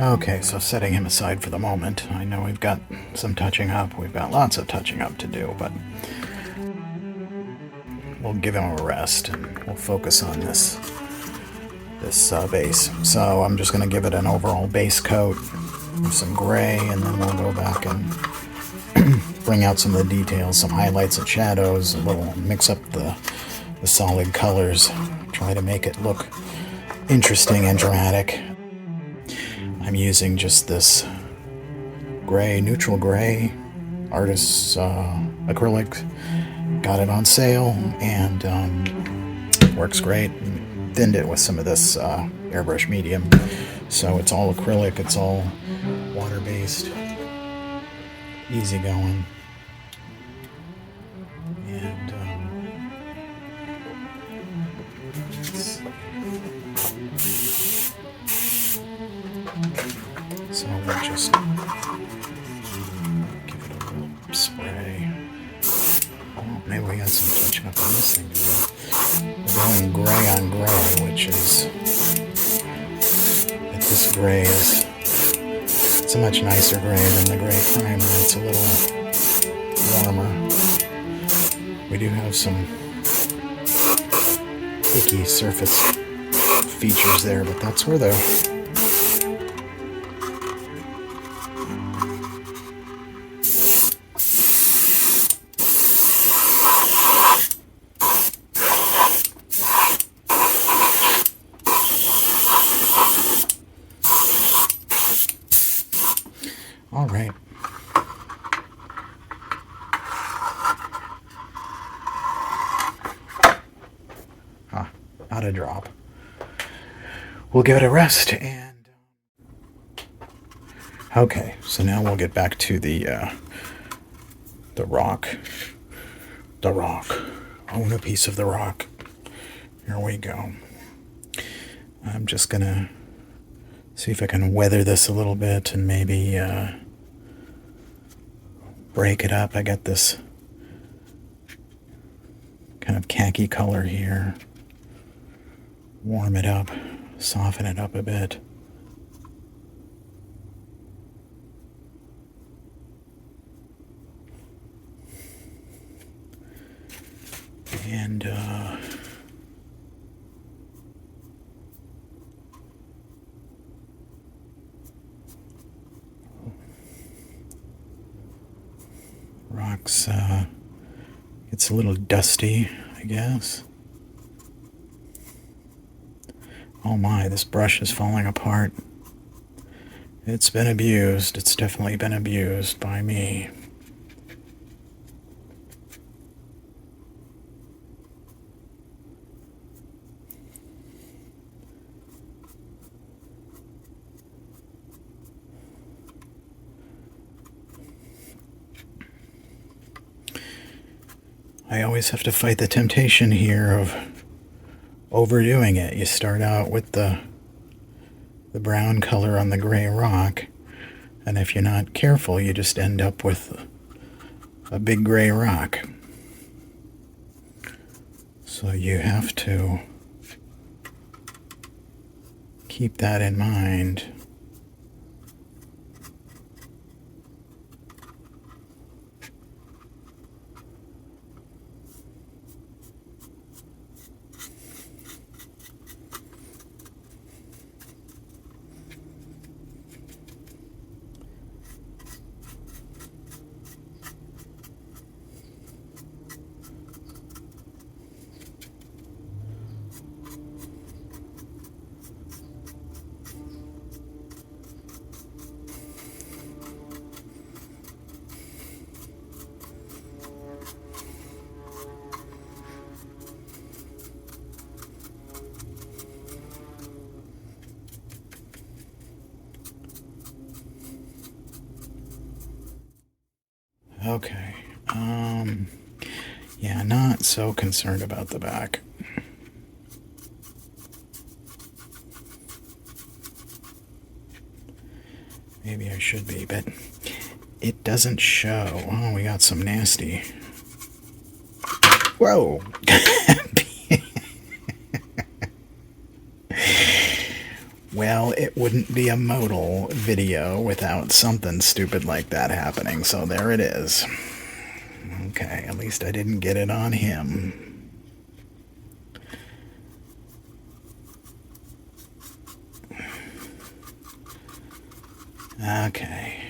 Okay, so setting him aside for the moment. I know we've got some touching up. We've got lots of touching up to do, but we'll give him a rest and we'll focus on this base. So I'm just going to give it an overall base coat with some gray, and then we'll go back and bring out some of the details, some highlights and shadows, a little mix up the solid colors, try to make it look interesting and dramatic. I'm using just this gray, neutral gray, artist's acrylic. Got it on sale, and works great. Thinned it with some of this airbrush medium. So it's all acrylic, it's all water-based, easy going. And so we'll just give it a little spray. Oh, maybe we got some touching up on this thing to do. We're going gray on gray, which is that this gray is, it's a much nicer gray than the gray primer. It's a little warmer. We do have some icky surface features there, but that's where the all right. Not a drop. We'll give it a rest, and okay, so now we'll get back to the rock. The rock. Own a piece of the rock. Here we go. I'm just gonna see if I can weather this a little bit and maybe break it up. I got this kind of khaki color here. Warm it up, soften it up a bit. And rocks, it's a little dusty, I guess. Oh my, this brush is falling apart. It's been abused. It's definitely been abused by me. I always have to fight the temptation here of overdoing it. You start out with the brown color on the gray rock, and if you're not careful, you just end up with a big gray rock. So you have to keep that in mind. Okay, yeah, not so concerned about the back. Maybe I should be, but it doesn't show. Oh, we got some nasty. Whoa! Well, it wouldn't be a Moedul video without something stupid like that happening, so there it is. Okay, at least I didn't get it on him. Okay.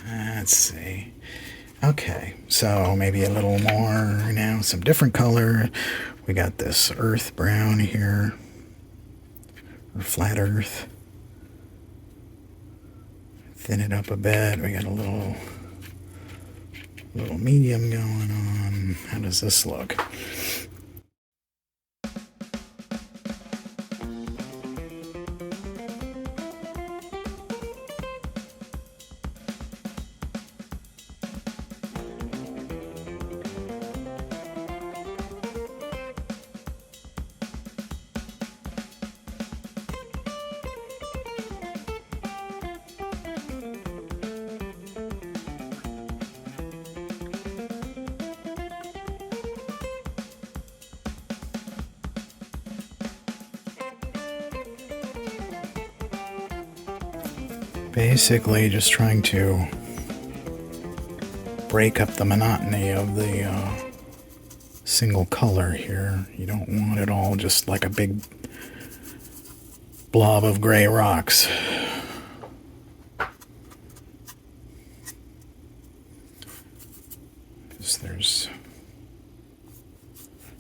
Let's see. Okay, so maybe a little more now, some different color. We got this earth brown here, or flat earth. Thin it up a bit. We got a little medium going on. How does this look? Basically just trying to break up the monotony of the single color here. You don't want it all just like a big blob of gray rocks. Because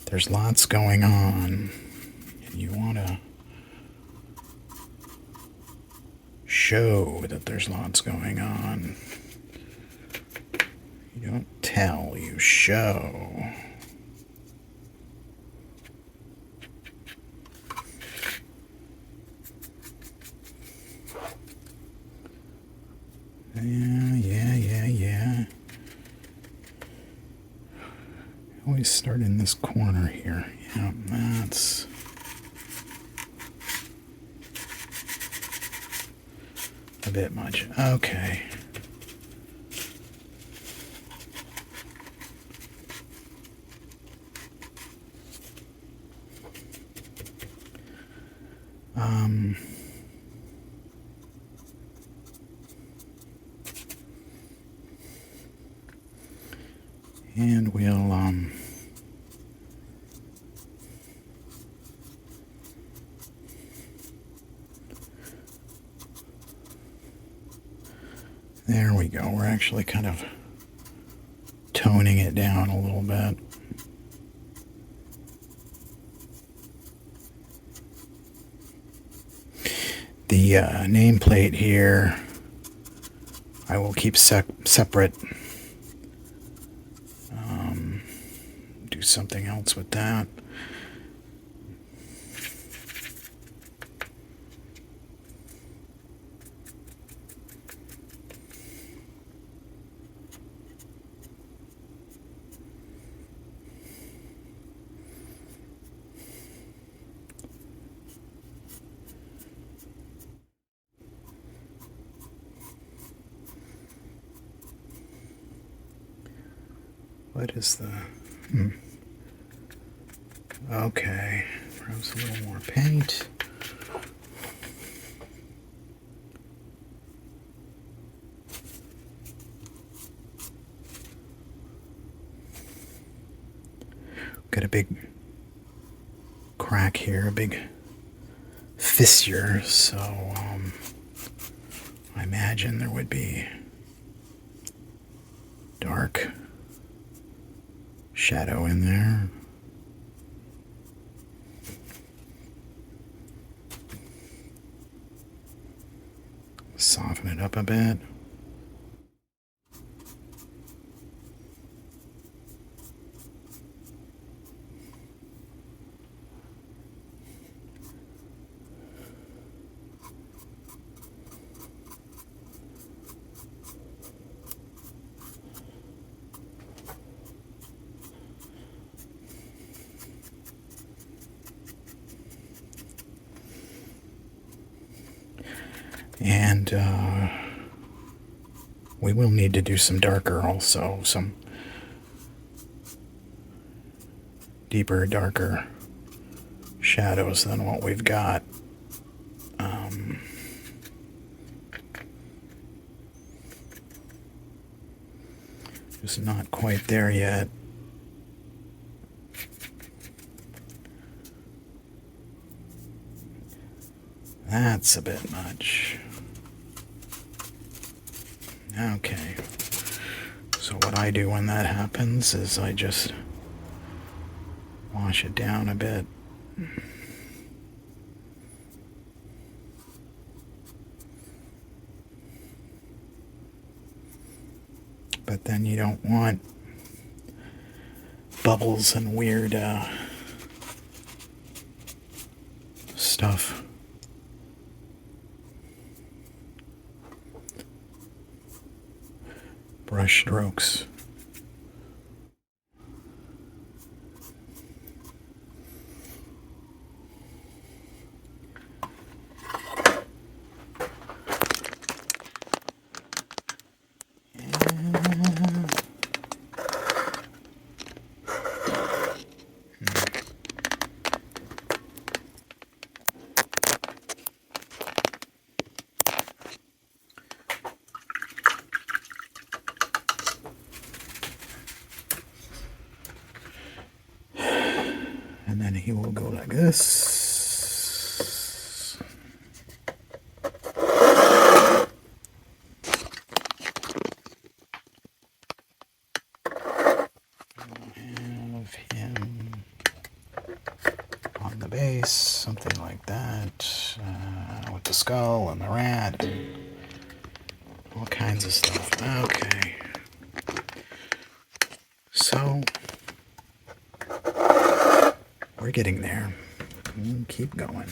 there's lots going on, and you want to show that there's lots going on. You don't tell, you show. Yeah. Always start in this corner here. Yeah, that's a bit much. Okay. And we'll there we go. We're actually kind of toning it down a little bit. The nameplate here, I will keep separate. Do something else with that. What is the... Okay, perhaps a little more paint. Got a big crack here, a big fissure, so I imagine there would be dark shadow in there. Soften it up a bit. And we will need to do some darker also, some deeper, darker shadows than what we've got. Just not quite there yet. That's a bit much. Okay. So what I do when that happens is I just wash it down a bit. But then you don't want bubbles and weird stuff. Brush strokes. And then he will go like this. We'll have him on the base, something like that, with the skull and the rat, and all kinds of stuff. Okay. So we're getting there. We'll keep going.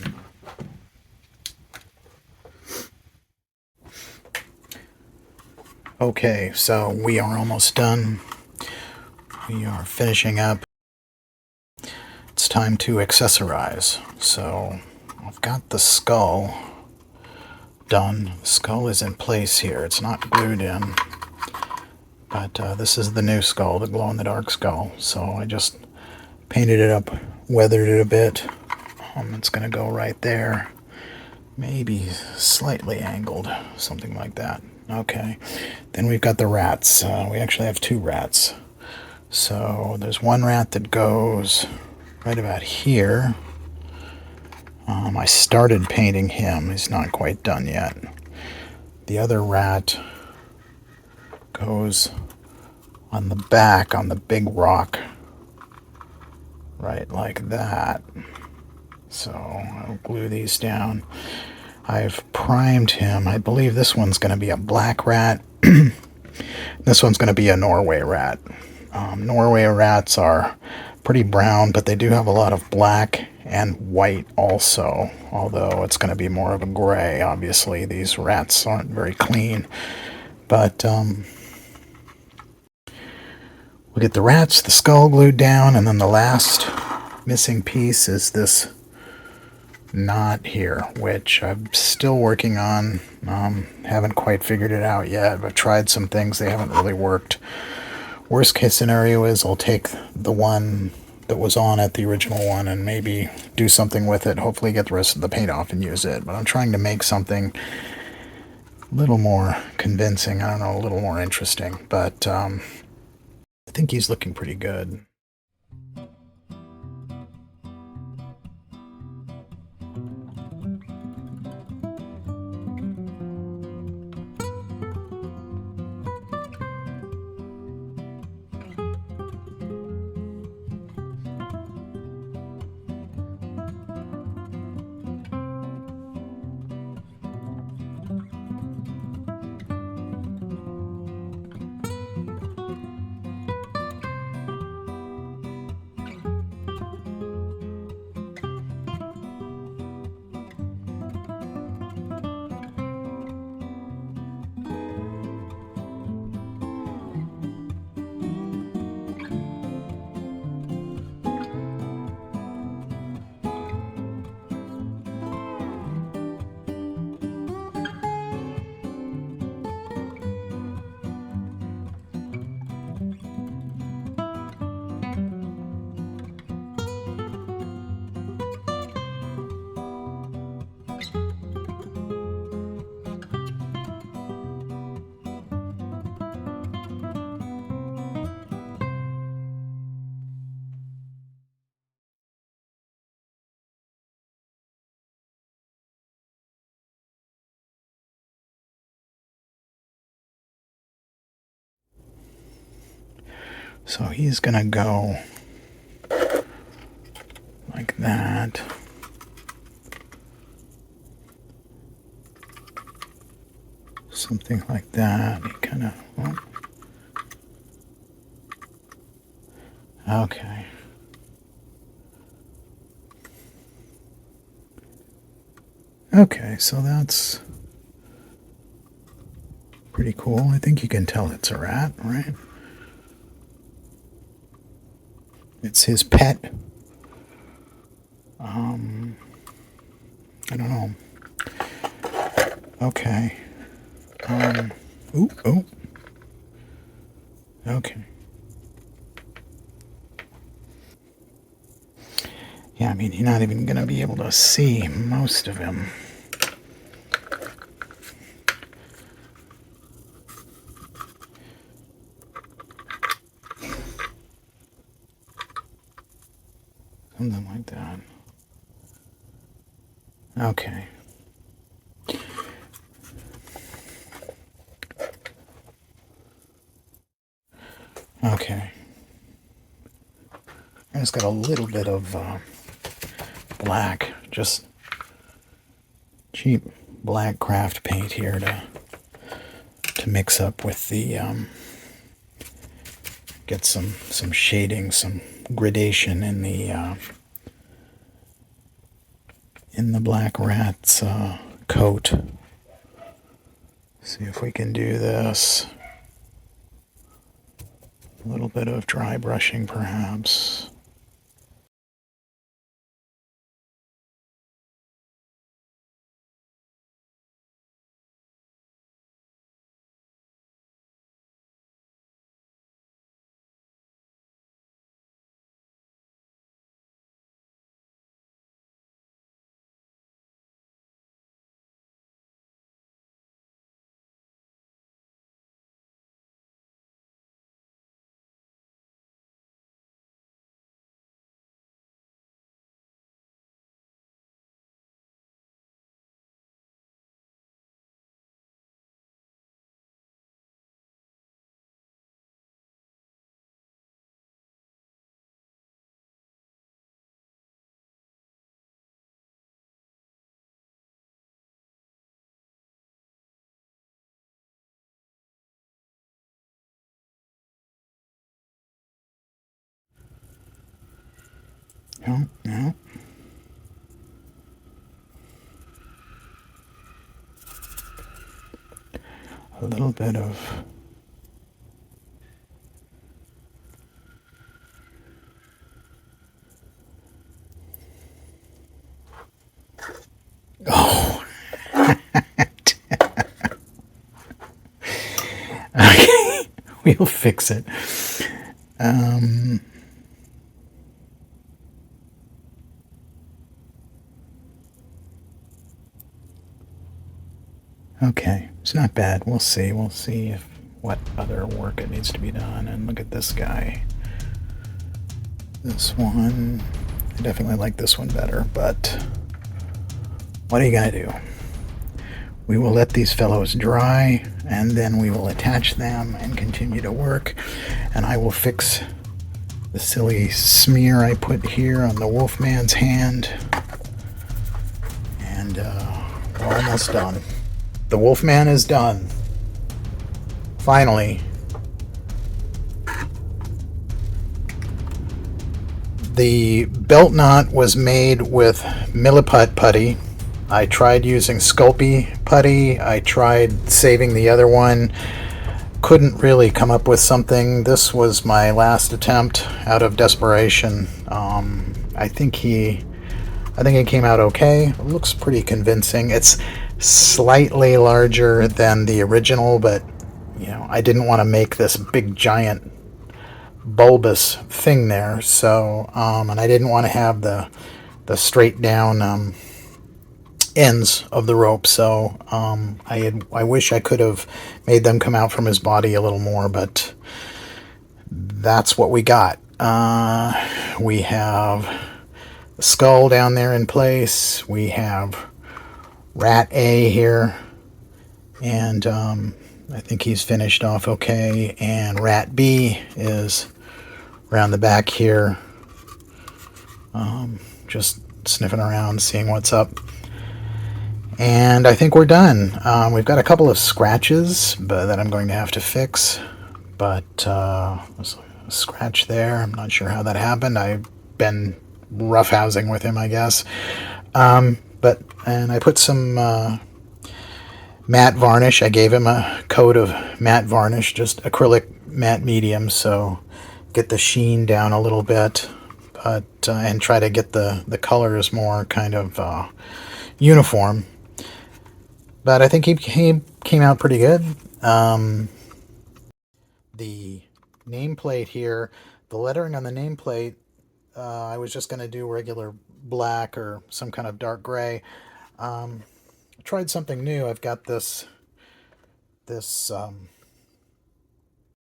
Okay, so we are almost done. We are finishing up. It's time to accessorize. So I've got the skull done. The skull is in place here. It's not glued in. But this is the new skull, the glow-in-the-dark skull. So I just painted it up, weathered it a bit. It's going to go right there. Maybe slightly angled, something like that. Okay. Then we've got the rats. We actually have two rats. So there's one rat that goes right about here. I started painting him. He's not quite done yet. The other rat goes on the back, on the big rock. Right like that. So I'll glue these down. I've primed him. I believe this one's going to be a black rat. This one's going to be a Norway rat. Norway rats are pretty brown, but they do have a lot of black and white also, although it's going to be more of a gray. Obviously, these rats aren't very clean. But we'll get the rats, the skull glued down, and then the last missing piece is this knot here, which I'm still working on. Haven't quite figured it out yet. I've tried some things. They haven't really worked. Worst case scenario is I'll take the one that was on it, the original one, and maybe do something with it. Hopefully get the rest of the paint off and use it. But I'm trying to make something a little more convincing. I don't know, a little more interesting. But I think he's looking pretty good. So he's going to go like that. Something like that. He kind of... Okay. Okay, so that's pretty cool. I think you can tell it's a rat, right? It's his pet. I don't know. Okay. Ooh. Okay. Yeah, I mean, you're not even going to be able to see most of him. Something like that. Okay. Okay. I just got a little bit of black, just cheap black craft paint here to mix up with the get some shading, some gradation in the black rat's coat. See if we can do this. A little bit of dry brushing, perhaps. No. A little bit of... Oh! Okay, we'll fix it. Okay, it's not bad. We'll see. We'll see if what other work it needs to be done. And look at this guy. This one, I definitely like this one better, but what are you gonna do? We will let these fellows dry, and then we will attach them and continue to work. And I will fix the silly smear I put here on the Wolfman's hand. And we're almost done. The Wolfman is done. Finally. The belt knot was made with Milliput putty. I tried using Sculpey putty. I tried saving the other one. Couldn't really come up with something. This was my last attempt out of desperation. I think it came out okay. It looks pretty convincing. It's slightly larger than the original, but you know, I didn't want to make this big giant bulbous thing there, so and I didn't want to have the straight down ends of the rope, so I wish I could have made them come out from his body a little more, but that's what we got. We have the skull down there in place. We have Rat A here, and I think he's finished off okay, and Rat B is around the back here. Just sniffing around, seeing what's up. And I think we're done. We've got a couple of scratches that I'm going to have to fix. But there's a scratch there. I'm not sure how that happened. I've been roughhousing with him, I guess. And I put some matte varnish. I gave him a coat of matte varnish, just acrylic matte medium, so get the sheen down a little bit. But and try to get the colors more kind of uniform. But I think he came out pretty good. The nameplate here, the lettering on the nameplate, I was just going to do regular black or some kind of dark gray. I tried something new. I've got this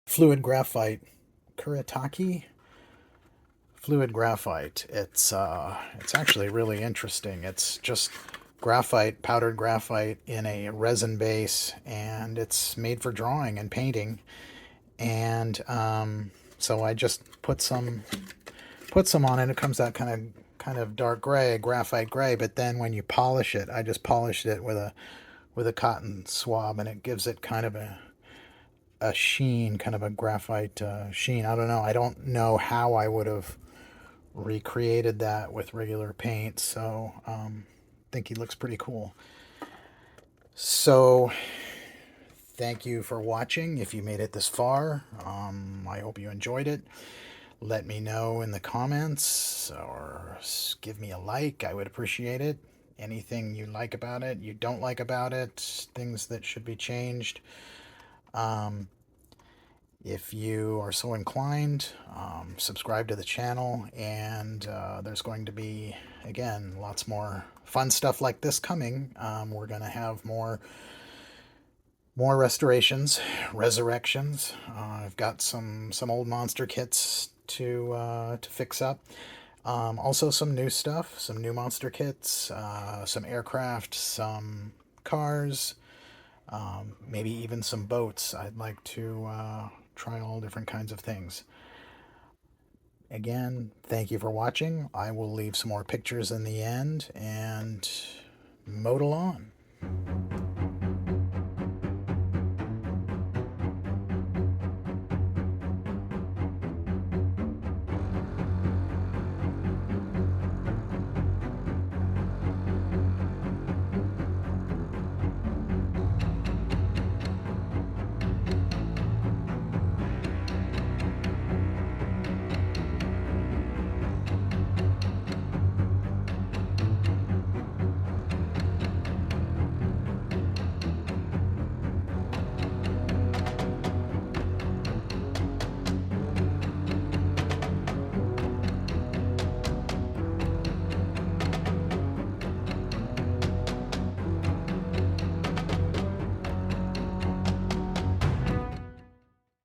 fluid graphite, Kuretake fluid graphite. It's actually really interesting. It's just graphite, powdered graphite in a resin base, and it's made for drawing and painting. And so I just put some on it. It comes out kind of dark gray, graphite gray. But then when you polish it, I just polished it with a cotton swab, and it gives it kind of a sheen, kind of a graphite sheen. I don't know. I don't know how I would have recreated that with regular paint, so I think he looks pretty cool. So thank you for watching. If you made it this far, I hope you enjoyed it. Let me know in the comments or give me a like. I would appreciate it. Anything you like about it, you don't like about it, things that should be changed. If you are so inclined, subscribe to the channel, and there's going to be, again, lots more fun stuff like this coming. We're going to have more restorations, resurrections. I've got some old monster kits to fix up. Also some new stuff, some new monster kits, some aircraft, some cars, maybe even some boats. I'd like to try all different kinds of things. Again, thank you for watching. I will leave some more pictures in the end, and Moedul on.